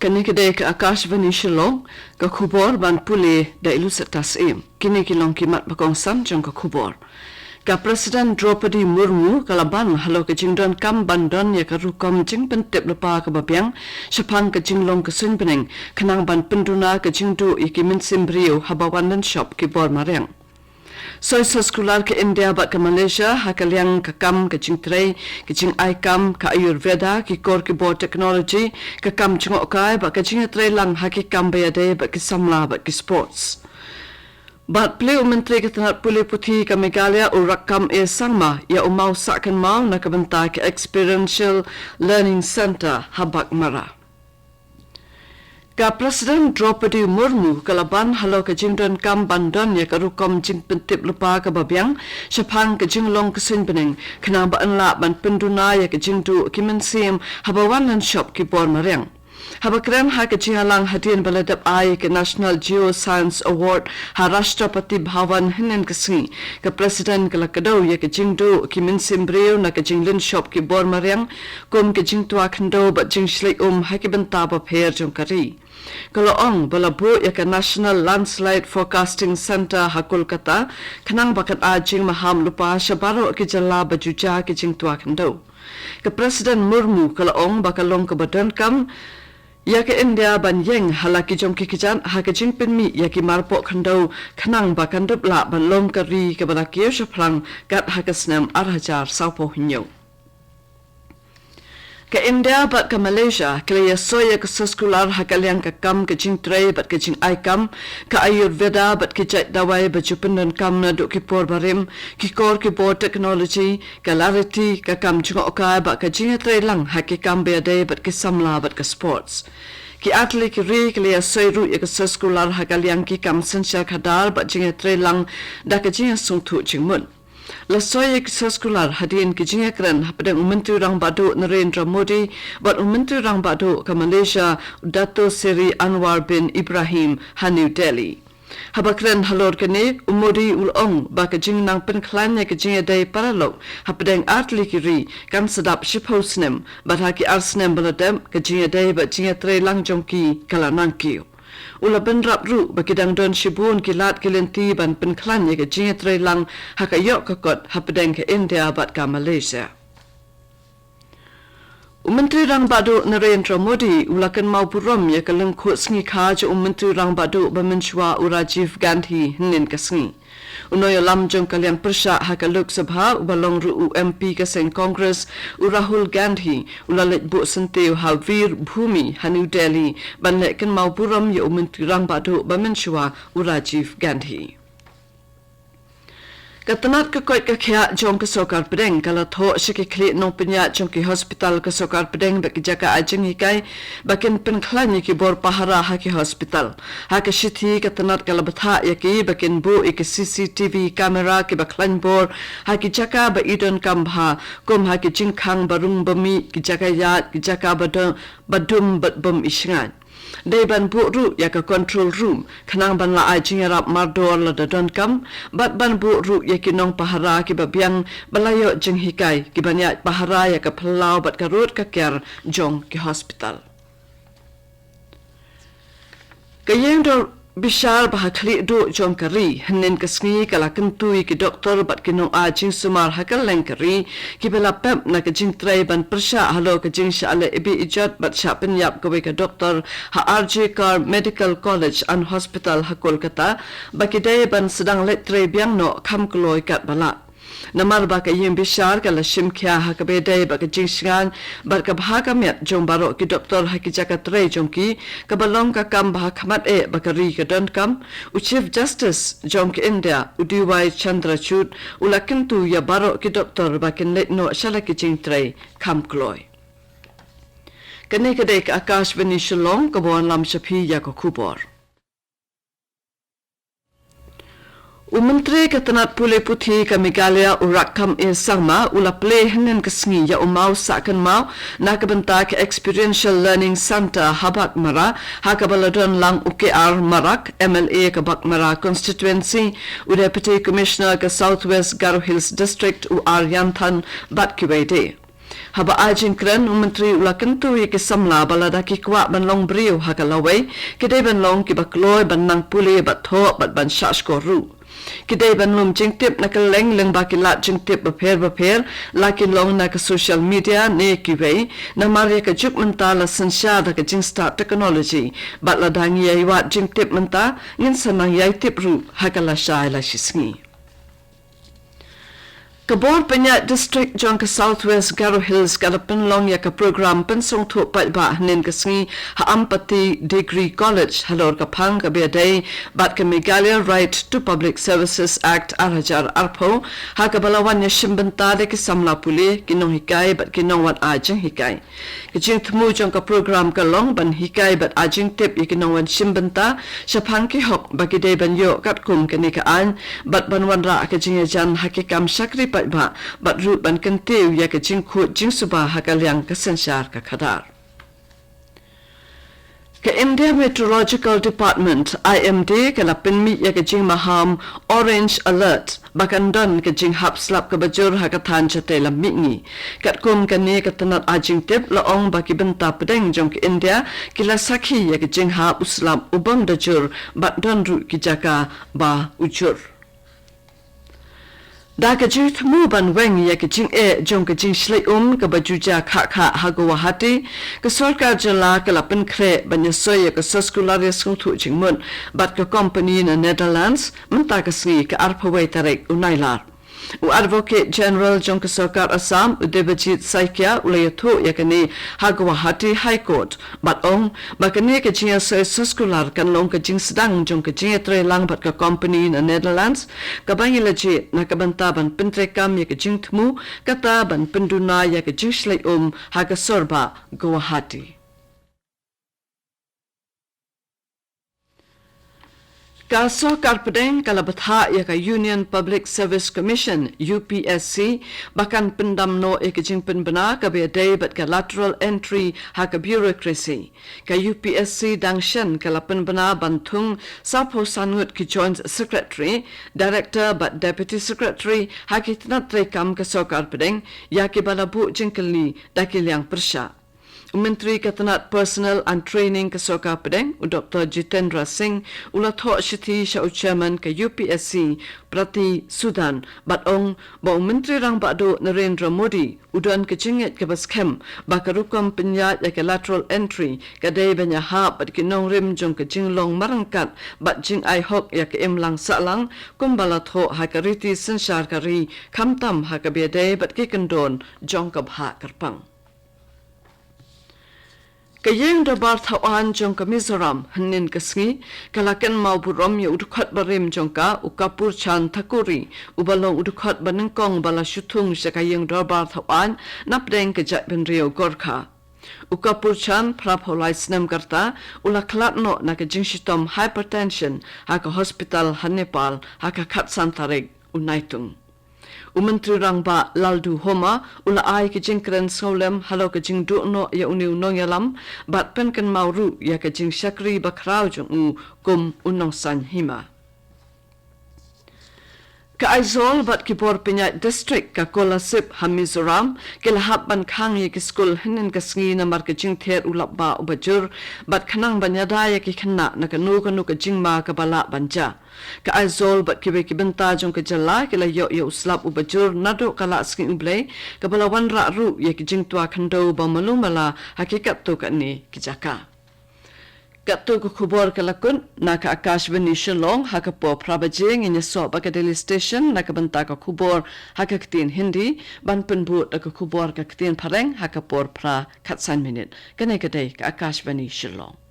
Kani kedai ke AKASHVANI Shillong ke khubor ban pule da ilu setas kini kilong kimat bakongsan jong ke khubor. Ka Presiden Draupadi Murmu kalaban halo ke jingdon kam bandon ya ke rukom jing pentep lepa ke babiang syapang ke jinglong ke sun pening kenang ban penduna ke jingdu ikimin simbrio habawan dan shop ke bor mariang. Soy sekolah ke India bat ke Malaysia hakaliang ke kam ke jing tray ke jing aikam ke Ayurveda ke kor ke bor teknologi ke kam jingok kai bat ke jing tray lang haki kam bayade bat ke samla bat ke sports. Bat beliau Menteri Ketenat Pulih Putih ke Meghalaya urakam sangma ia umau sakkan mau nak bentar ke Experiential Learning Center Habak Mara. Ka Presiden Draupadi Murmu kalaban halo ke jingdon kam bandon ya ke rukom jing pentip lupa ke babiang syapang ke jinglong ke sun bening kenang ba enla ban penduna ya ke jingdu kimen sim habawan dan shop ke bor mariang. Habakran ha ke jingalang hadian baladap ai ke National Geoscience Award ha Rashtrapati Bhavan hinen kesingi ke Presiden ke lakadau ya ke jingdu kimen sim breu na ke jinglin shop ke bor mariang kum ke jingtua kendo bat jing shlai ha ke benta ba pher jong kari. Kalau ong balabu ya ke National Landslide Forecasting Center ha Kolkata kenang bakat ajing maham lupa syabaro ke jala bajuja ke jing tua kendo. Ke Presiden Murmu kalau ong bakalong ke badan kam ya ke India ban yeng halaki jong ki kijan ha ke jing pinmi ya ki marpok kendo kenang bakan depla ban long kari ke balakio syaplang gat ha ke senam arhajar saupo hinyo. Ke India bat ke Malaysia kelaya soya ke sekolah hakaliang ke kam ke jing tray bat ke jing aikam ke Ayurveda bat ke jait dawai bajupen dan kam na duk ki por barim ki kor ki bor teknologi ke lariti ke kam jingok kai bat ke jing tray lang haki kam beade bat ke samla bat ke sports. Ki atli ki ri kelaya soyru ya ke sekolah hakaliang ki kam sensya khadar bat jing tray lang da ke jing sungtu jingmun. Lasoy sekolah hadian ke jingakran pada Menteri Rang Badu Narendra Modi buat Menteri Rang Badu ke Malaysia Dato Seri Anwar bin Ibrahim ha New Delhi. Habakran halor kene Modi ulong ba ke jingnang penklannya ke jingedai paralog hapadang atli kiri kan sedap shiphausnem bataki arsnem baladam ke jingedai ba jingetre lang jongki kalanang kiu. Ula benrap ru bakidang don shibun kilat kilenti ban penklan ya ke jingetray lang hakayok kakot hapadang ke India bat ka Malaysia. Menteri Rang Badu Narendra Modi ulakan mau purom ya ke lengkut sengi kaj Menteri Rang Badu bermensyua Rajiv Gandhi hinin ke sengi. Unoy lam jong kalian persya haka Lok Sabha ubalong ru MP ke Seng Congress Rahul Gandhi ulalet bu sentiu ha Vir Bhumi ha New Delhi ban lekan mau puram ya Menteri Rang Badu bermensyua Rajiv Gandhi. Katanat ke koi ke kia jong ke sokar pedeng kalau tho syiki klik nong penya jong ke hospital ke sokar pedeng baki jaka ajeng hikai bakin penklan ki bor pahara ha ke hospital ha ke shiti katanat kalau betha ya ki bakin bu ke CCTV kamera ke baklan bor ha ki jaka ba idon kambha kum ha ki jingkhang barung bami ki jaka ya ki jaka badum bum isngan. Daiban bu ru ya ke control room kenang ban la ajing rap mardor la dadon kam bat ban bu ru ya ki nong pahara ki babiang balayo jeng hikai ki banyak pahara ya ke pelau bat karut ka ker jong ki hospital. Kayeng do bishar bahakli do jong kari henen kesngi kala kentui ki doktor bat ki nong ajing sumar hakal leng kari ki bela pep na ke jing tray ban persya halo ke jing syale ibi ijat bat sya penyap ke doktor ha RJ Kar Medical College and Hospital ha Kolkata baki day ban sedang let tray biang no kam kloi kat balak. Namar ba ka yim bishar kala shim kya ha ka bedai ba ka jingshan ba ka bhaga met jong baro ki doktor ha ki jaka tre jong ki ka balong ka kam ba khamat ba ka ri ka don kam u Chief Justice jong ki India UDY Chandrachud ulakin tu ya baro ki doktor ba kin let no shala ki jing tre kam kloi. Kane ka dek AKASHVANI Shillong ka bon lam shapi ya ko kubor. Menteri Ketenat Pulih Putih ke Meghalaya urakam sangma ula play henen kesengi ya umau sakkan mau nak bentak Experiential Learning Center Habak Mara haka baladon lang UKR Marak MLA ke Bak Mara Constituency u Deputy Commissioner ke Southwest Garo Hills District u Aryantan bat kiwede. haba ajin kran menteri ula kentu ke samla balada ki kwa ban long briu hakalawai kedai ban long ki bakloi ban nang puli bat tho bat ban shash ko ru kedai ban lum jingtip na kaleng leng ba ki lat jingtip ba pher lakin long na ka social media ne ki wei na maria ka juk menta la sansha da ka jing start technology bat la dangi ai wat jingtip menta ngin sanang yai tip ru hakala shai la shisngi Kabor Penya District Jonka Southwest Garo Hills Galapan Long Yaka Program Pensong Thu Pai Ba Nin Kasngi Ha Ampati Degree College Halor Kapang Kabia Day Bat Kamigalia Right to Public Services Act Arajar Arpo Ha Kabalawan Yashimbanta de Kisamla Puli Kinong Hikai Bat Kinong Wat Ajing Hikai Kijing Thmu Jonka Program Kalong Ban Hikai Bat Ajing Tip Yikinong Wan Shimbanta Shapang Ki Hok Bagide Ban Yo Kat Kum Kanika An Bat Ban Wan Ra Kajing Jan Hakikam Shakri Ba bat root ban kentiu ya ke jingku jingsuba hakaliang kesensyar ka khadar ke India Meteorological Department IMD ke lapin mi ya ke jing maham orange alert bakan don ke jing hap slap ke bajur hakathan chate lam mi kat kum ke ne ke tanat ajing tip laong baki benta pedeng jong ke India kila sakhi ya ke jing hap uslam ubang dajur bat don ru ki jaka ba ujur Da ka jut mu ban weng ya ka jing jong ka jing shlai ka bajuja kha hagwa hati ka sarkar jala ka lapen kre ban soya ka soskulare skung thu jingmun bat ka company in the Netherlands menta ka sni ka arpawai tarek unailar U Advocate General Jonka Sarkar Assam Udebajit Saikia Ulayatho yakani Hagwahati High Court but bakani ka jinga soskular kan long ka jing sedang jong ka jinga tre lang bat ka company in the Netherlands ka bangi leje na ka bantaban pentrekam ya ka jing thmu kata ban penduna ya ka jing shlai haga sorba Guwahati Kaso Karpedeng kalabatha ya ka Union Public Service Commission UPSC bahkan pendamno ekajing penbena ka be day but ka lateral entry ha ka bureaucracy ka UPSC dangshan kala penbena bantung sapo sangut ki joint secretary director but deputy secretary ha ki tnatre kam ka so Karpedeng ya ki balabu jingkali dakilyang persha Menteri Katanat Personal and Training Kasoka Pedeng, Dr. Jitendra Singh, Ulatho Shiti Shau Chairman ka UPSC, Prati Sudan, Batong, Bong Menteri Rang Bado Narendra Modi, Udan Kachinget Kabaskem, Bakarukam Pinyat Yaka Lateral Entry, Kadai Banya Ha, Bat Kinong Rim Jong Kajinglong Marangkat, Bat Jing Ai Hok Yaka Imlang Salang, Kumbalatho Hakariti Senshar Kari, Kamtam Hakabiade, Bat Kikendon, Jongkab Ha Karpang. Kayeng dabar thawan jongka Mizoram hanin kasngi kalakan mau burom ya udukhat barim jongka ukapur chan thakuri ubalong udukhat banengkong bala shuthung sakayeng dabar thawan napdeng kejat benrio gorkha ukapur chan prapholai snam karta ulaklat no na ka jingshitom hypertension haka hospital hanepal haka khat santarek unaitung Umentri rangba laldu homa ula ai ke jingkren solem halo ke jing du no ya uniu no yalam bat pen kan mauru ya ke jing shakri bakrau jong u kum unong san hima Ka aizol bat kipor pinya district ka kolasip hamizoram ke lahap ban khang ye ke school hinin ka sngi na mar ke jing ther ulap ba ubajur bat khanang banyada ya ke khanna na ka nu ka jing ma ka bala banja Ka aizol bat kibe kibenta jong ke jala ke la yo slap ubajur nado kala skin ublay ka bala wan ra ru ye ke jing tua khando ba malumala hakikat to ka ni kijaka Katu ko khubor kalakun naka AKASHVANI SHILLONG hakapo prabajing inya so baka daily station naka banta ka khubor hakaktin Hindi ban penbu ka khubor ka ktin pareng hakapor pra khatsan minute kanai kadai ka AKASHVANI SHILLONG